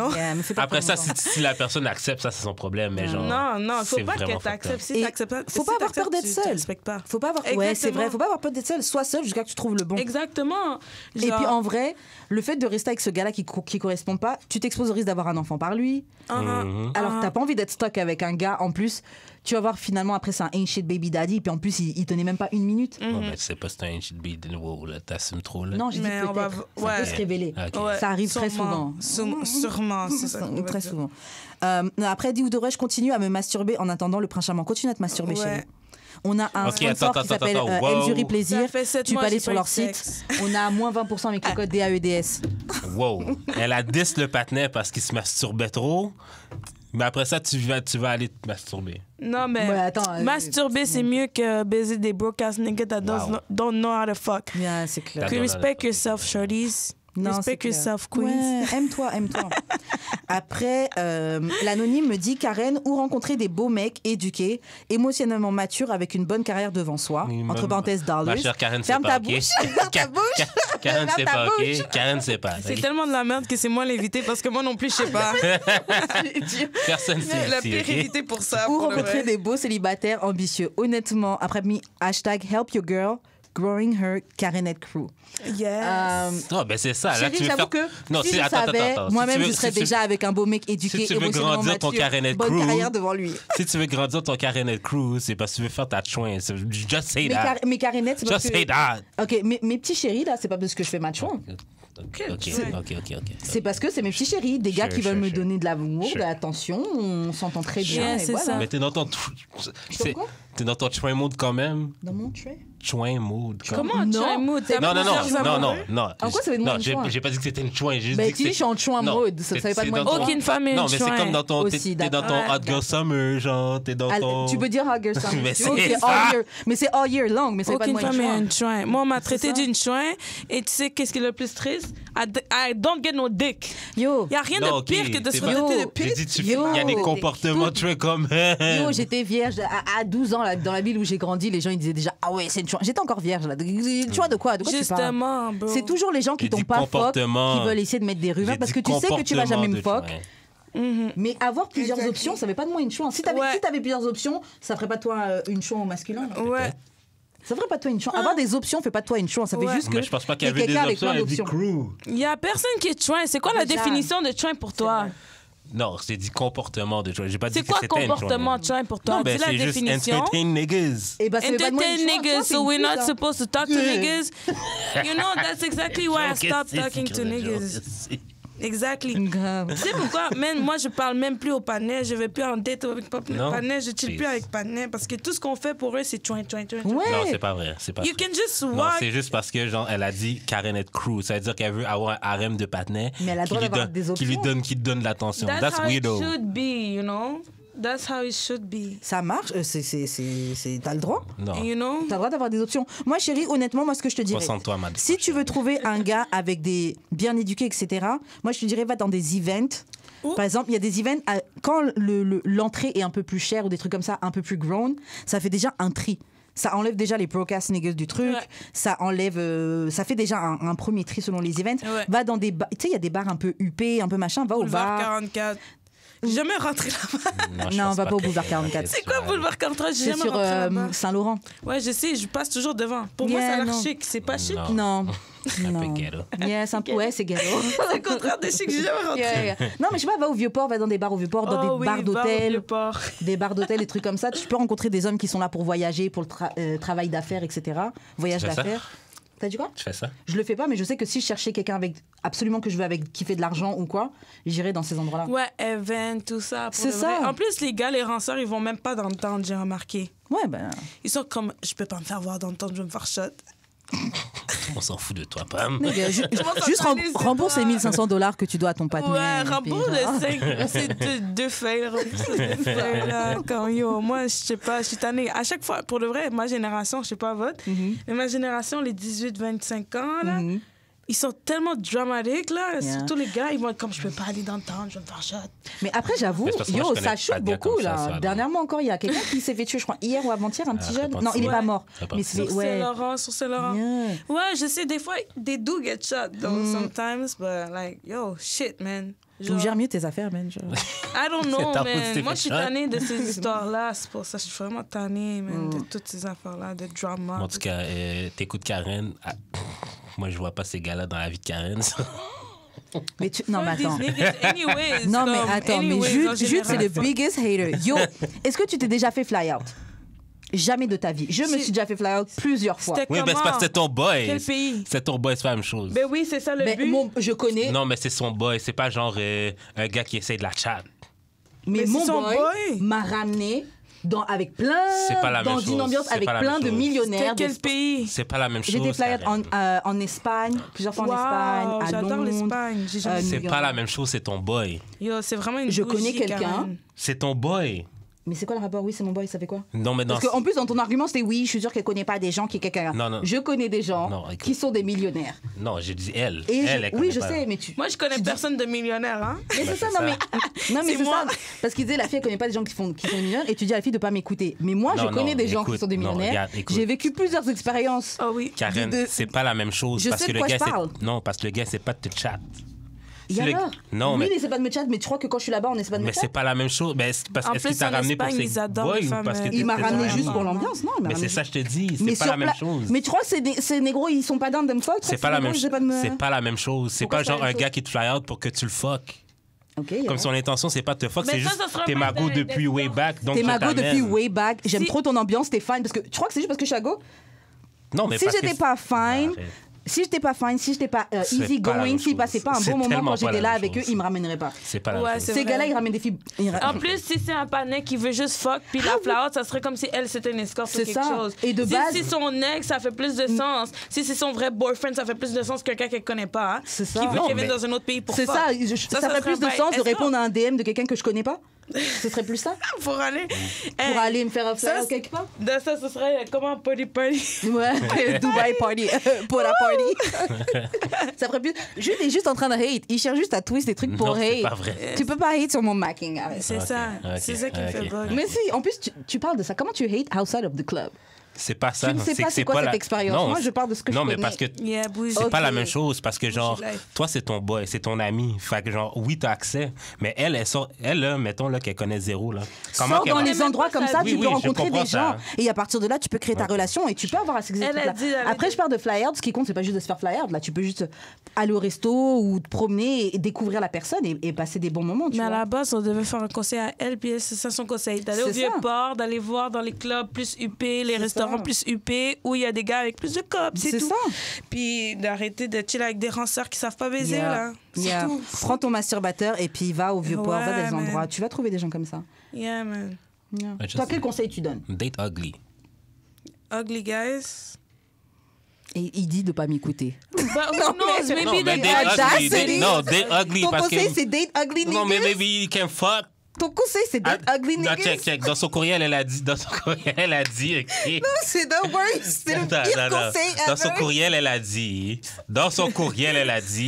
Après ça, si la personne accepte, ça, c'est son problème. Mais genre, non, faut pas qu'elle t'accepte. Si t'acceptes pas, faut pas avoir peur d'être seul. Faut pas avoir... Ouais, c'est vrai. Faut pas avoir peur d'être seul. Sois seul jusqu'à que tu trouves le bon. Exactement. Et puis, en vrai, le fait de rester avec ce gars-là qui correspond pas, tu t'exposes au risque d'avoir un enfant par lui. Alors, t'as pas envie d'être stuck avec un gars. En plus, tu vas voir finalement, après, c'est un ain't shit baby daddy. Puis en plus, il tenait même pas 1 minute. Non, mais tu sais pas si c'est un ain't shit baby daddy. Wow, là, t'assumes trop, là. Non, j'ai dit peut-être. Ça peut se révéler. Okay. Ça arrive très souvent. Sûrement, c'est ça. Très souvent. Après, dit ou devrais-je continuer à me masturber en attendant le prince charmant? Continue à te masturber, chérie. On a un sponsor qui s'appelle Eljury Plaisir. Tu peux aller sur leur site. On a moins 20% avec le code DAEDS. Wow. Elle a 10 le patinet parce qu'il se masturbait trop. Mais après ça, tu vas aller te masturber. Non, mais Ouais, attends, masturber, c'est mieux que baiser des broke-ass niggas that Wow. don't know how to fuck. Yeah, c'est clair. D'accord. Respect yourself, shorties. Non, c'est Respect clair. yourself, queens. Ouais, aime-toi. Après, l'anonyme me dit Karen, où rencontrer des beaux mecs éduqués, émotionnellement matures avec une bonne carrière devant soi. Entre parenthèses, dollars. Ma chère Karen, c'est Ferme pas ta OK. bouche. Ferme ta bouche. Karen, c'est Ferme ta pas bouche. OK. Karen, c'est pas. C'est tellement de la merde que c'est moi l'invité parce que moi non plus, je sais pas. Personne sait La ici, pire OK? invité pour ça. Ou pour le rencontrer vrai. des beaux célibataires ambitieux. Honnêtement, après mis hashtag help your girl, growing her Karenette crew. Yes. Non, ben c'est ça. Là, Chérie, tu veux j'avoue faire... que Non, si c'est- je attends, savais, attends. moi-même, Si tu je serais veux- si tu- déjà avec un beau mec éduqué, si tu veux émotionnellement grandir ton mature, Karenette bonne crew, carrière devant lui. Si tu veux grandir ton Karenette crew, c'est parce que tu veux faire ta chouin. Just say that. Mais Karenette, c'est parce Just que... say that. Ok, mes petits chéris, là, c'est pas parce que je fais ma chouin. OK. C'est parce que c'est mes petits chéris, des gars Sure, qui veulent sure, me sure. donner de l'amour, Sure. de l'attention, on s'entend très bien. Yeah, et c'est voilà. ça. Mais t'es dans ton... quoi? T'es dans ton chouin mode quand même. Dans mon trait. Chouin mode. Comment Non. tu as un mood? T'as Non. plusieurs amoureux? En quoi ça veut dire Non, une chouin? j'ai pas dit que c'était une chouin. J'ai juste Ben, dit que tu dis, c'est- je suis en chouin Non, mode, ça savait pas de c'est moi. dans ton- Aucune femme est Non, une mais c'est chouin. comme dans ton... Aussi, T'es dans ton d'accord. Hot Girl Summer, genre. T'es dans ton... Tu peux dire Hugger ça. Mais Tu c'est vois, ça. all year. Mais c'est all year long, mais ça veut pas de Aucune moi une femme est chouin. une chouin. Moi, on m'a traité ça. d'une chouin et tu sais qu'est-ce qui est le plus triste? I don't get no dick. Yo, Il n'y a rien Non, de ok, pire que de se c'est faire pas- traiter Yo, de pute. J'ai dit, il Yo. y a des comportements chouins comme... yo, j'étais vierge à 12 ans là, dans la ville où j'ai grandi. Les gens ils disaient déjà ah ouais c'est une chouin. J'étais encore vierge là. Une chouin de quoi? De quoi tu parles? Justement, bro. C'est toujours les gens qui J'ai t'ont dit pas fuck comportement. qui veulent essayer de mettre des rumeurs J'ai parce que dit tu sais que tu vas jamais me comportement fuck. de chouin. Mais avoir plusieurs options, ça fait pas de moi une chouin. Si t'avais Ouais. si t'avais plusieurs options, ça ferait pas de toi une chouin au masculin. là. Ouais. Ça ferait pas de toi une chouin. Avoir des options fait pas de toi une chouin. Ça fait Ouais. juste que Mais je pense pas qu'il y t'es avait des quelqu'un avec options, plein il y avait des d'options. crew. Il n'y a personne qui est chouin. C'est quoi la Déjà. définition de chouin pour toi? Non, c'est dit comportement de chouin. J'ai pas dit C'est que quoi c'était une comportement chouin. chouin pour toi? Non, ben Dis la c'est juste définition. entertain niggas. Et bah, ça fait pas de moi Entertain une chouin. niggas, Toi, c'est so une we're pute, not hein. supposed to talk to niggas. You know, that's exactly why I stopped talking to niggas. Exactly. Grave. Tu sais pourquoi? Même moi, je parle même plus au panais. Je vais plus en date avec Non. panais. Je chill Please. plus avec panais parce que tout ce qu'on fait pour eux, c'est chouin. Ouais. Non, c'est pas vrai. C'est pas You vrai. can just Non, walk. c'est juste parce que genre elle a dit Karenette Crew, ça veut dire qu'elle veut avoir un harem de partenaires Mais elle a le qui droit lui d'avoir donne des options. qui donne de l'attention. That's That's how it weirdo. should be, you know? That's how it should be. Ça marche. T'as le droit. Non. You know? T'as le droit d'avoir des options. Moi, chérie, honnêtement, moi, ce que je te dirais. Concentre-toi, madame. Si tu veux trouver un gars avec des bien éduqués, etc., moi, je te dirais, va dans des events. Ouh. Par exemple, il y a des events, quand l'entrée est un peu plus chère ou des trucs comme ça, un peu plus grown, ça fait déjà un tri. Ça enlève déjà les broadcast niggas du truc. Ouais. Ça enlève, ça fait déjà un premier tri selon les events. Ouais. Va dans des bars. Tu sais, il y a des bars un peu huppés, un peu machin. Va au Boulevard bar. 44. J'ai jamais rentré là-bas. je Non, pense va pas au que- boulevard 44. C'est quoi Boulevard 43? J'ai C'est jamais sur rentré là-bas. Saint-Laurent. Ouais, je sais, je passe toujours devant. Pour moi, Yeah, ça a l'air non. chic. C'est pas chic. Non. Non. Un peu non. ghetto. Yes, un peu. Ouais, c'est ghetto. C'est le contraire de chic, j'ai jamais rentré. Yeah, yeah. Non, mais je sais pas, va au Vieux-Port, va dans des bars au Vieux-Port, dans Oh des oui, bars va au d'hôtel. Vieux-Port. Des bars d'hôtel, des trucs comme ça. Tu peux rencontrer des hommes qui sont là pour voyager, pour le travail d'affaires, etc. Voyage Tu fais ça? d'affaires. T'as dit quoi? Tu fais ça? Je le fais pas, mais je sais que si je cherchais quelqu'un avec absolument que je veux avec qui fait de l'argent ou quoi, j'irais dans ces endroits-là. Ouais, event, tout ça. pour C'est le vrai. ça. En plus, les gars, les ranceurs, ils vont même pas dans le temps, j'ai remarqué. Ouais, ben. Ils sont comme, je peux pas me faire voir dans le temps, je vais me faire shot. On s'en fout de toi, Pam. nigga, juste ça s'analyse, c'est rembourse pas- les $1 que tu dois à ton partenaire. Ouais, puis rembourse genre- le 5, c'est deux feuilles, rembourse les deux feuilles, là. Comme, yo, moi, je sais pas, je suis tannée. À chaque fois, pour de vrai, ma génération, je sais pas votre, mais ma génération, les 18-25 ans, là, Mhm. ils sont tellement dramatiques, là. Yeah. Surtout les gars, ils vont être comme, je peux pas aller dans le temps, je vais me faire shot. Mais après, j'avoue, Mais c'est parce que moi, yo, je connais ça pas choque de gars beaucoup, comme ça, là. ça, non. Dernièrement encore, il y a quelqu'un qui s'est fait tuer, je crois, hier ou avant-hier, un petit Ah, jeune. je Non, il est Ouais. pas mort. Je sais Mais pas. c'est, Sur ouais. Saint-Laurent, sur Saint-Laurent. Yeah. Ouais, je sais, des fois, they do get shot, though, sometimes, but like, yo, shit, man. Tu gères mieux tes affaires, Ben. I don't know, C'est ta faute, man. Stephen Moi, je suis Sean. tannée de ces histoires-là. C'est pour ça que je suis vraiment tannée, man, de toutes ces affaires-là, de drama. En tout cas, t'écoutes Karen. Ah, moi, je vois pas ces gars-là dans la vie de Karen. Mais non, mais Fuck these attends. niggas anyways, Non, mais comme, attends, mais anyways, en Jude, c'est général. le biggest hater. Yo, est-ce que tu t'es déjà fait fly out? Jamais de ta vie. Je me suis déjà fait fly out plusieurs fois. C'était Oui, mais c'est parce que c'est ton boy. Quel pays? C'est ton boy, c'est pas la même chose. Ben oui, c'est ça le Mais but. je connais, Non, mais c'est son boy. C'est pas genre un gars qui essaie de la chat. mais mais mon c'est son boy boy. m'a ramené avec plein, C'est pas la même dans une chose. ambiance C'est avec pas la plein même de chose. millionnaires. Quel pays? C'est pas la même chose. J'étais flyer Karen. en Espagne, plusieurs fois en Espagne, à J'adore Londres. l'Espagne. J'ai jamais- C'est pas la même chose, c'est ton boy. Yo, c'est vraiment une Je bougie, connais quelqu'un. Karen. C'est ton boy. Mais c'est quoi le rapport? Oui, c'est mon boy, ça fait quoi? Non, mais dans... Parce qu'en plus, dans ton argument, c'était oui, je suis sûre qu'elle connaît pas des gens qui quelqu'un. Non. Je connais des gens Non, écoute. qui sont des millionnaires. Non, j'ai dit elle. Et Elle oui, connaît je pas. sais, mais tu. Moi, je connais personne de millionnaire, hein. Mais c'est ça, c'est non, mais, non, mais C'est c'est moi. ça. Parce qu'il disait, la fille, elle connaît pas des gens qui sont des millionnaires, et tu dis à la fille de pas m'écouter. Mais moi, je Non, connais non, des gens qui écoute, sont des non, millionnaires. regarde, écoute. J'ai vécu plusieurs expériences. Oh oui. Karen, de- c'est pas la même chose. Je parce sais que de le quoi gars, je parle. Non, parce que le gars, c'est pas de te chat. Et Si le- alors? Non, Oui, mais- il essaie pas de me chat, mais tu crois que quand je suis là-bas, on essaie pas de me Mais chat? c'est pas la même chose. Ben, c'est parce En est-ce plus, qu'il t'a en ramené pour Espagne, ses ils adorent boys les ou femmes, parce que il t'es Il m'a très ramené vraiment- juste pour l'ambiance, non? Il m'a Mais ramené c'est ça, je te dis. Mais C'est pas sur la même pla- chose. Mais tu crois que ces négros, ils sont pas down de me fuck? C'est pas la même chose. chose. C'est pas la même chose. C'est Pourquoi pas c'est la genre même un gars chose? qui te fly out pour que tu le fuck. Ok. Comme son intention, c'est pas de te fuck, Mais c'est ça, juste ça sera t'es pas ma go des- depuis des- way back. Donc T'es je ma go t'amène. depuis way back. J'aime Si- trop ton ambiance, t'es fine. Parce que tu crois que c'est juste parce que je suis à go? Non, mais Si parce j'étais que- pas fine, Arrête. si j'étais pas fine, si j'étais pas C'est easy pas la going, même s'ils chose. passaient pas un C'est bon moment tellement quand pas j'étais la là même avec eux, chose. ils me ramèneraient pas. C'est pas la Ouais, même chose. c'est Ces vrai. gars-là, ils ramènent des filles. En plus, si c'est un panais qui veut juste fuck, puis la flower, ça serait comme si elle, c'était une escorte ou C'est quelque ça. chose. Et de si base- c'est son ex, ça fait plus de sens. Si c'est son vrai boyfriend, ça fait plus de sens que quelqu'un qu'elle connaît pas. Hein, C'est ça. Qui veut Non, qu'elle vienne mais- dans un autre pays pour C'est fuck. ça, Ça ferait plus de serait un sens de bail répondre à un DM de quelqu'un que je connais pas. Ce serait plus ça? Pour aller. Pour aller me faire un ça, flyer c'est- quelque part? Ça, ce serait comment party party. Ouais, Dubai party, pour la party. Ça ferait plus. Jules est juste en train de hate. Il cherche juste à twist des trucs pour Non, c'est hate. pas vrai. Tu peux pas hate sur mon macking. Arrête. C'est Ok, ça. ok, C'est ça qui me fait ok. bug. Mais si, en plus, tu parles de ça. Comment tu hate outside of the club? C'est pas ça. Tu ne sais pas c'est quoi cette expérience. Non, Moi, je parle de ce que je Non, mais connais. parce que Yeah, bouge. c'est pas Ok. la même chose parce que genre life. toi c'est ton boy, c'est ton ami. Fait que genre oui t'as accès, mais elle sort, elle là, mettons là qu'elle connaît zéro là. Sors qu'elle dans va- les endroits comme ça, Oui, tu oui, peux je rencontrer comprends des ça. gens. Et à partir de là, tu peux créer ta relation et tu peux avoir accès à ces Elle a trucs-là. dit, elle a Après, dit- je parle de flyers. Ce qui compte, c'est pas juste de se faire flyer. Là, tu peux juste aller au resto ou te promener et découvrir la personne et passer des bons moments. Tu Mais à vois. la base, on devait faire un conseil à elle, puis c'est ça son conseil. D'aller au C'est ça. Vieux-Port, d'aller voir dans les clubs plus huppés, les restaurants ça. plus huppés, où il y a des gars avec plus de copes, c'est C'est tout. ça. Puis d'arrêter de chiller avec des ranceurs qui savent pas baiser, Yeah. là. C'est Yeah. tout. Prends ton masturbateur et puis va au Vieux-Port, va dans Ouais, des man. endroits. Tu vas trouver des gens comme ça. Yeah, man. Yeah. Ouais, je Toi, sais. quel conseil tu donnes? Date ugly. Ugly guys. Et il dit de pas m'écouter. But who knows? Maybe Non, mais they date audacity. ugly. Non, date ugly Ton parce conseil, que c'est date ugly non mais niggas? maybe you can fuck. Ton conseil, c'est date ugly Non, niggas? check. Dans son courriel, elle a dit, ok. C'est the worst. C'est le Attends, pire attends, attends. conseil Dans son ever. courriel, elle a dit.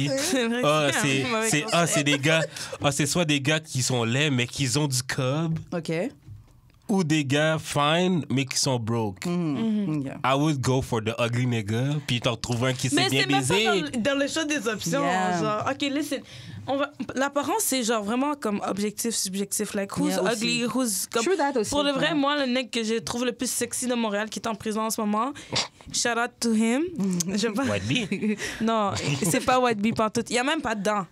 vrai que Ah, c'est un mauvais c'est conseil. des gars. Ah, c'est soit des gars qui sont laids mais qui ont du cob, OK. ou des gars fine mais qui sont broke. Yeah. I would go for the ugly nigga, puis t'en trouves un qui sait Mais bien c'est même baiser. pas dans le choix des options. Yeah. Genre, OK, listen. L'apparence, c'est genre vraiment comme objectif, subjectif. Like, who's Yeah, aussi. ugly, who's... Comme, True that aussi, pour le vrai, ouais. moi, le mec que je trouve le plus sexy de Montréal, qui est en prison en ce moment, shout out to him. Je sais pas- White bee. Non, c'est pas White Bee pantoute. Il y a même pas de dents.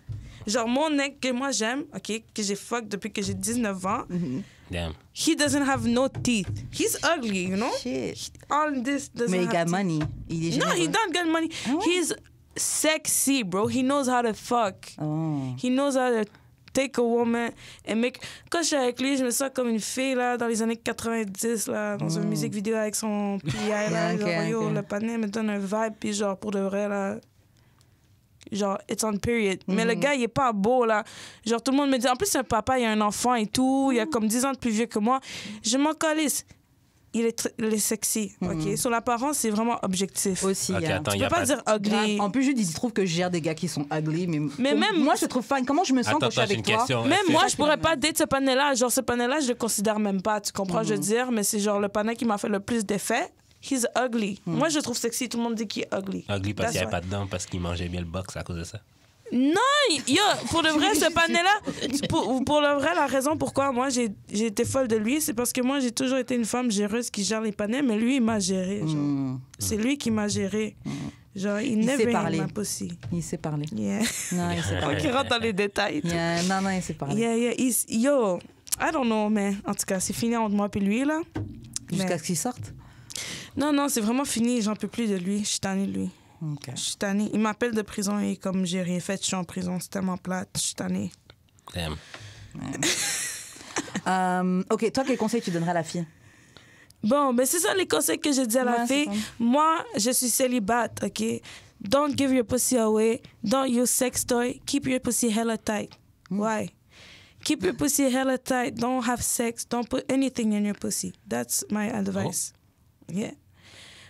Genre, mon mec que moi j'aime, OK, que j'ai fuck depuis que j'ai 19 ans, Damn. he doesn't have no teeth. He's ugly, you know? Shit. All this doesn't Mais il have got teeth. money. Il est No, he généreux. don't get money. Ah ouais? He's sexy, bro. He knows how to fuck. Oh. He knows how to take a woman and make... Quand je suis avec lui, je me sens comme une fille, là, dans les années 90, là, dans une musique vidéo avec son PI, là. Ok, genre, yo, ok. le panier me donne un vibe, puis genre, pour de vrai, là... Genre, it's on period. Mais le gars, il est pas beau, là. Genre, tout le monde me dit... En plus, c'est un papa, il a un enfant et tout. Il a comme 10 ans de plus vieux que moi. Je m'en calisse. Il est sexy, OK? Sur l'apparence, c'est vraiment objectif. Aussi, Ok, yeah. attends, Tu y a peux pas pas... dire ugly. En plus, il trouve que je gère des gars qui sont ugly, mais même- moi, je te trouve fine. Comment je me sens Attends, quand je suis j'ai avec une toi? question. Même Est-ce moi, que- je pourrais pas date ce panel-là. Genre, ce panel-là, je le considère même pas. Tu comprends, je veux dire? Mais c'est genre le panel qui m'a fait le plus d'effet. He's ugly. Moi, je le trouve sexy. Tout le monde dit qu'il est ugly. Ugly parce qu'il n'y That's avait pas de dents, parce qu'il mangeait bien le box à cause de ça. Non, yo, pour de vrai, ce panel-là, pour le vrai, la raison pourquoi moi j'ai été folle de lui, c'est parce que moi j'ai toujours été une femme géreuse qui gère les panels, mais lui il m'a géré. Genre. C'est lui qui m'a géré. Genre, il sait never parler. m'a pussy. Il sait parler. Yeah. Non, il sait parler. Qui rentre dans les détails. Yeah, non, il sait parler. Yeah. Yo, I don't know, mais en tout cas, c'est fini entre moi et lui, là. Jusqu'à Mais- ce qu'il sorte. Non, c'est vraiment fini. J'en peux plus de lui. Je suis tannée de lui. OK. Je suis tannée. Il m'appelle de prison et comme j'ai rien fait, je suis en prison. C'est tellement plate. Je suis tannée. Damn. OK, toi, quel conseil tu donnerais à la fille? Bon, mais c'est ça les conseils que je dis à la Ouais, fille. c'est ça. Moi, je suis célibate, OK? Don't give your pussy away. Don't use sex toy. Keep your pussy hella tight. Why? Keep your pussy hella tight. Don't have sex. Don't put anything in your pussy. That's my advice. Yeah.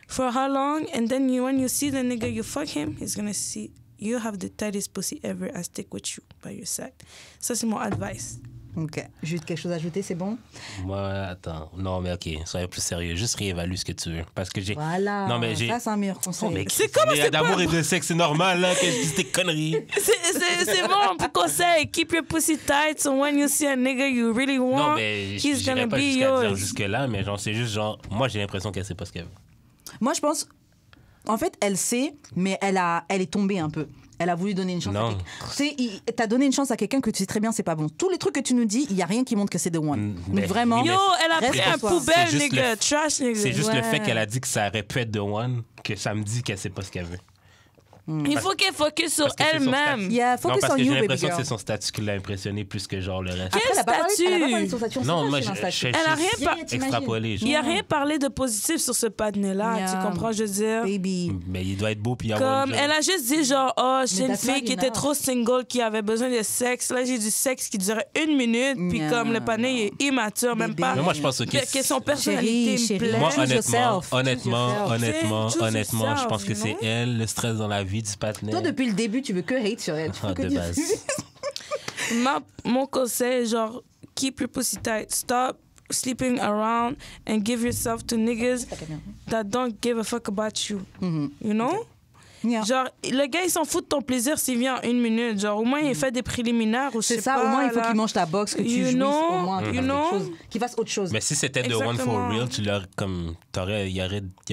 For how long? And then when you see the nigga, you fuck him, he's gonna see you have the tightest pussy ever and stick with you by your side. Ça, c'est mon advice. OK. Juste quelque chose à ajouter, c'est bon? Moi, attends. Non, mais OK, soyez plus sérieux. Juste réévalue ce que tu veux. Parce que j'ai... Voilà. Non, mais j'ai... Ça, c'est un meilleur conseil. Oh, mais C'est comment, c'est d'amour pas- et de sexe, c'est normal, là, que je dise des conneries. C'est bon pour conseil. Keep your pussy tight so when you see a nigga you really want, Non, mais he's j'irais gonna pas be jusqu'à dire yours. jusque-là, mais genre, c'est juste genre... Moi, j'ai l'impression qu'elle sait pas ce qu'elle veut. Moi, je pense... En fait, elle sait, mais elle est tombée un peu. Elle a voulu donner une chance Non. à quelqu'un. Tu sais, t'as donné une chance à quelqu'un que tu sais très bien c'est pas bon. Tous les trucs que tu nous dis, il y a rien qui montre que c'est the one. mais- Donc vraiment... oui, Yo, elle a Reste pris pour un toi. poubelle, C'est juste nigga. le- Trash, nigga. C'est juste le fait Ouais. qu'elle a dit que ça aurait pu être The One, que ça me dit qu'elle sait pas ce qu'elle veut. Il faut qu'elle focus sur Parce que c'est son elle-même. statut. Yeah, Non, focus parce on que you, j'ai baby l'impression que girl. c'est son statut qui l'a impressionné plus que genre le reste. Après, elle a pas parlé de son statut. on Non, sait moi, pas si je elle a un statut. Elle a rien juste par- extrapolé. Il n'y a rien parlé de positif sur ce patinet-là, Yeah. tu comprends, je veux dire? Baby. Mais il doit être beau puis avoir Comme, une job. elle a juste dit genre, oh, j'ai une that's fille not qui était enough. trop single, qui avait besoin de sexe. Là, j'ai du sexe qui durait 1 minute, puis Yeah. comme le panier il est immature, même Bébé. pas. Mais moi, je pense que... Que son personnalité Chérie, me plaît. Moi, Choose yourself. Choose honnêtement, yourself, je pense que you c'est know? elle, le stress dans la vie du patinet. Toi, depuis le début, tu veux que hate sur elle. Tu Ah, veux que de dire- base. Mon conseil, genre, keep your pussy tight. Stop sleeping around and give yourself to niggas that don't give a fuck about you. You know? Yeah. Genre, le gars, il s'en fout de ton plaisir s'il vient en 1 minute. Genre, au moins, il fait des préliminaires ou je sais C'est ça, pas. au moins, il faut là. qu'il mange ta box, que tu You jouisses know, au moins. you qu'il fasse know. quelque chose- Qu'il fasse autre chose. Mais si c'était The One for Exactement. real, tu l'aurais comme... Il y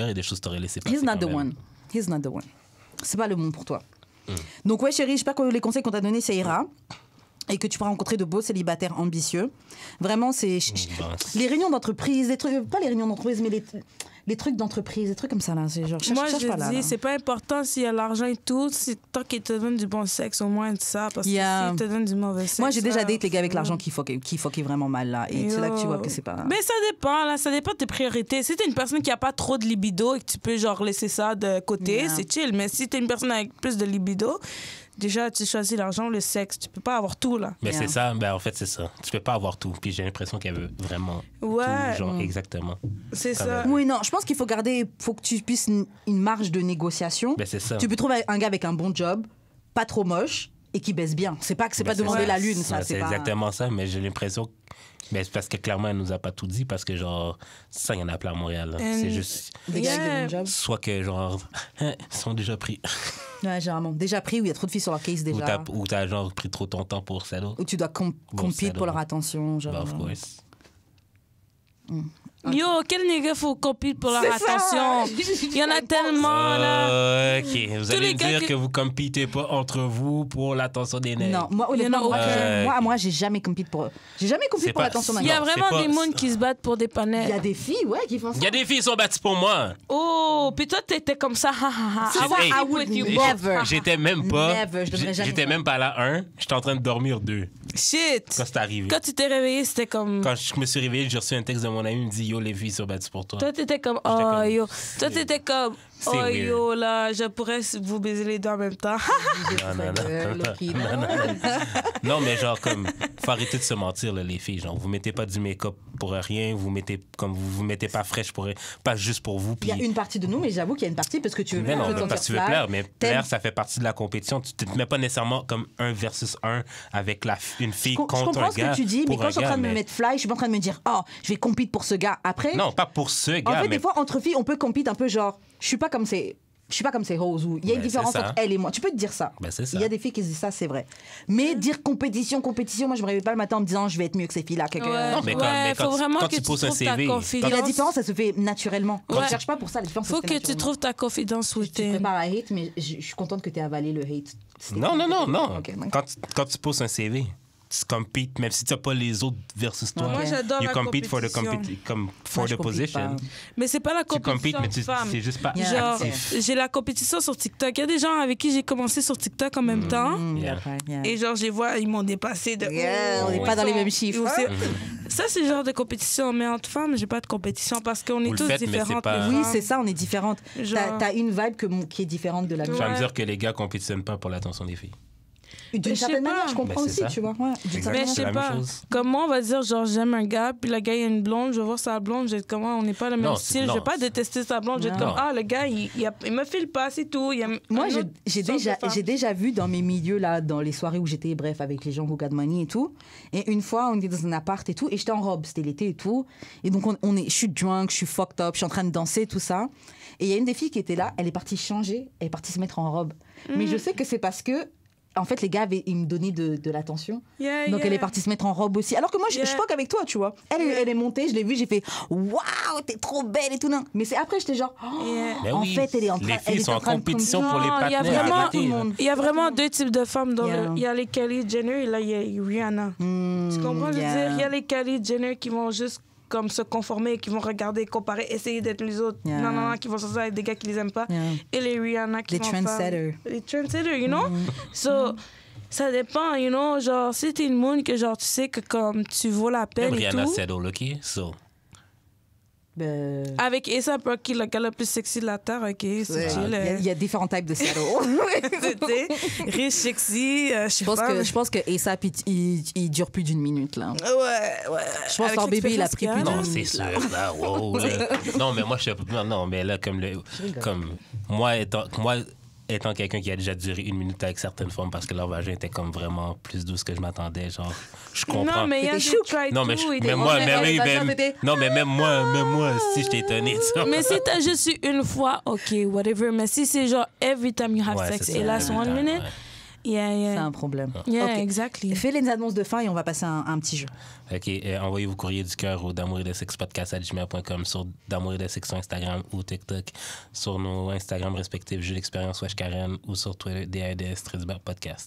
aurait des choses que t'aurais laissé passer. He's not quand the même. one. He's not the one. C'est pas le bon pour toi. Donc ouais, chérie, j'espère que les conseils qu'on t'a donnés, ça ira. Et que tu pourras rencontrer de beaux célibataires ambitieux. Vraiment, c'est... Bon, Les réunions d'entreprise, les trucs... Pas les réunions d'entreprise, mais les trucs d'entreprise, des trucs comme ça, là. C'est genre... Moi, cherche je pas là, dis, là. c'est pas important s'il y a l'argent et tout. C'est tant qu'il te donne du bon sexe, au moins ça. Parce que Yeah. s'il te donne du mauvais sexe. Moi, j'ai déjà là, date les gars avec l'argent qui fuckaient vraiment mal, là. Et c'est là que tu vois que c'est pas... Mais ça dépend, là. Ça dépend de tes priorités. Si t'es une personne qui a pas trop de libido et que tu peux, genre, laisser ça de côté, Yeah. c'est chill. Mais si t'es une personne avec plus de libido, déjà, tu choisis l'argent ou le sexe. Tu peux pas avoir tout, là. Mais Yeah. c'est ça, ben en fait, c'est ça. Tu peux pas avoir tout. Puis j'ai l'impression qu'elle veut vraiment Ouais. tout, genre, exactement. C'est Quand ça. même. Oui, non, je pense qu'il faut que tu puisses une marge de négociation. Ben c'est ça. Tu peux trouver un gars avec un bon job, pas trop moche, et qui baisse bien. C'est pas que c'est Ben, pas demander ça. la lune, ça. Ouais, c'est c'est pas... exactement ça, mais j'ai l'impression... Mais c'est parce que clairement, elle nous a pas tout dit, parce que genre, ça, il y en a plein à Montréal. là. And- C'est juste... Des gars avec Yeah. un bon job. Soit que genre, ils sont déjà pris. Ouais, généralement. Déjà pris, où il y a trop de filles sur leur case déjà. Ou t'as genre pris trop ton temps pour ça, là. Où tu dois compete ça, pour là. leur attention. Genre, Ben, of course. Yo, quel nigga faut compete pour leur C'est ça. attention? Il y en a tellement, là. Ok, vous Tous allez les me gars dire que- que vous compitez pas entre vous pour l'attention des nègres. Non, moi, honnêtement, Il y en a moi, aucun. moi, j'ai jamais compete pour... J'ai jamais compete C'est pour pas- l'attention d'un Il y a gars. Non, vraiment c'est des pas- mondes qui se battent pour des Il y a panels. des filles, ouais, qui font ça. Il y a des filles qui sont battues pour moi. Oh, puis toi, t'étais comme ça. Ha, ha, ha. C'est- I want hey, to with you. never. J'étais même pas. Never, je donnerais jamais J'étais ça. même pas là 1. J'étais en train de dormir 2 Shit. quand c'est arrivé. Quand tu t'es réveillé, c'était comme... Quand je me suis réveillé, j'ai reçu un texte de mon ami, il me dit Yo, les filles sont battues pour toi. Toi, t'étais comme, J'étais oh, comme, yo. Toi, t'étais comme, c'est oh, weird. yo, là, je pourrais vous baiser les deux en même temps. Non, mais genre, comme, faut arrêter de se mentir, là, les filles. Genre, vous mettez pas du make-up pour rien, vous mettez pas fraîche pour rien, pas juste pour vous. Il Puis... y a une partie de nous, mais j'avoue qu'il y a une partie parce que tu veux Mais non, te mais sentir parce que tu veux fly. plaire, mais T'aimes- plaire, ça fait partie de la compétition. Tu te mets pas nécessairement comme 1 versus 1 avec une fille Je contre un comprends ce gars. que tu dis, mais pour quand un je suis en gars, train de me mais- mettre fly, je suis pas en train de me dire, oh, je vais compete pour ce gars. Après, Non, pas pour ce en gars, fait, mais des fois, entre filles, on peut compete un peu genre, je suis pas comme ces hoes où il y a une Ben, différence c'est ça. entre elle et moi. Tu peux te dire ça. Ben, c'est ça. Il y a des filles qui se disent ça, c'est vrai. Mais dire compétition, moi, je me réveille pas le matin en me disant, je vais être mieux que ces filles-là. Ouais. Non, mais quand- Ouais, mais quand faut tu- vraiment quand que tu tu poses un trouves ta CV, confidence. Et la différence, ça se fait naturellement. Ouais. Je cherche pas pour ça, la différence, Faut ça se fait que tu naturellement. trouves ta confidence Tu within. prépares à hate, mais je suis contente que tu aies avalé le hate. C'était- Non. Ok, d'accord. Quand tu poses un CV, tu compites, même si tu n'as pas les autres versus toi. Moi, j'adore you la compete for the, compétition. for Moi, je the compete position. pas. Mais c'est pas la Tu compétition compites, mais de femmes. c'est juste pas Yeah. Genre, actif. j'ai la compétition sur TikTok. Il y a des gens avec qui j'ai commencé sur TikTok en même temps. Mm, Yeah. d'accord, yeah. Et genre, je les vois, ils m'ont dépassé de... Yeah, on n'est ils pas dans les sont- mêmes chiffres. ils sont- Ça, c'est le genre de compétition. Mais entre femmes, j'ai pas de compétition parce qu'on est Vous le tous faites, mais c'est différentes. pas- les Oui, femmes. c'est ça, on est différentes. Genre- T'as une vibe qui est différente de la Tu tienne. vas me Ouais. dire que les gars compétitionnent pas pour l'attention des filles. D'une je sais certaine pas. manière, je comprends Ben, c'est aussi, ça. tu vois. Ouais, d'une certaine Mais je C'est sais la pas. même chose. Comme moi, on va dire, genre, j'aime un gars, puis le gars, il a une blonde, je vais voir sa blonde, je vais être comme, on n'est pas le même Non, style, je non. vais pas détester sa blonde, je vais être Non. comme, ah, le gars, il me file pas, c'est tout. Il y a Moi, un autre j'ai sorte de femme. déjà vu dans mes milieux, là, dans les soirées où j'étais, bref, avec les gens who got money et tout. Et une fois, on était dans un appart et tout, et j'étais en robe, c'était l'été et tout. Et donc, je suis drunk, je suis fucked up, je suis en train de danser, tout ça. Et il y a une des filles qui était là, elle est partie changer, elle est partie se mettre en robe. Mais je sais que c'est parce que, en fait, les gars, ils me donnaient de l'attention. Yeah, Donc, yeah. elle est partie se mettre en robe aussi. Alors que moi, je Yeah. fuck avec toi, tu vois. Elle est montée, je l'ai vue, j'ai fait waouh, t'es trop belle et tout. Non. Mais c'est après, j'étais genre, oh, Yeah. Ben en oui, fait, elle est en train les filles elle est sont en train de compétition prendre- pour les Non, il y a partenaires. vraiment- Arrêtez, tout le là. monde. Il y a vraiment deux types de femmes. Yeah. Il y a les Kylie Jenner et là, il y a Rihanna. Tu comprends? Je veux dire, il y a les Kylie Jenner qui vont juste comme se conformer, qui vont regarder, comparer, essayer d'être les autres. Yeah. Non, qui vont sortir avec des gars qui les aiment pas. Yeah. Et les Rihanna qui Les vont faire... trendsetters. Les trendsetters, you know? So, ça dépend, you know? Genre, si t'es une moune que genre, tu sais que comme tu vaux la peine Même et Rihanna tout... settle, OK? So, Ben, Avec A$AP Rocky, le gars le plus sexy de la Terre, OK, c'est ouais, chill. il y a différents types de saddle. Tu sais, riche, sexy, je sais pas. Je pense que A$AP, il dure plus d'une minute, là. Ouais. Je pense que leur bébé, il a pris plus non, d'une c'est minute, sûr. là. Là, wow, là. Non, mais moi, non, mais là, comme moi étant quelqu'un qui a déjà duré 1 minute avec certaines femmes parce que leur vagin était comme vraiment plus douce que je m'attendais, genre, je comprends. Non, mais il y a des C'était chouk. try Non, mais, tout, et des- mais moi, on mais fait- oui, on ben, fait- non, mais même moi, si je t'ai étonné, tu vois. Mais si t'as juste eu une fois, OK, whatever. Mais si c'est genre every time you have Ouais, sex c'est et ça, là, every 1 time, minute, ouais. yeah. C'est un problème. Yeah, Ok. exactly. Fais les annonces de fin et on va passer à un petit jeu. OK, envoyez vos courriers du cœur au d'amour et de sexe podcast@gmail.com, sur d'amour et de sexe sur Instagram ou TikTok, sur nos Instagram respectifs Jeux d'expérience Wesh Karen ou sur Twitter DADS Podcast.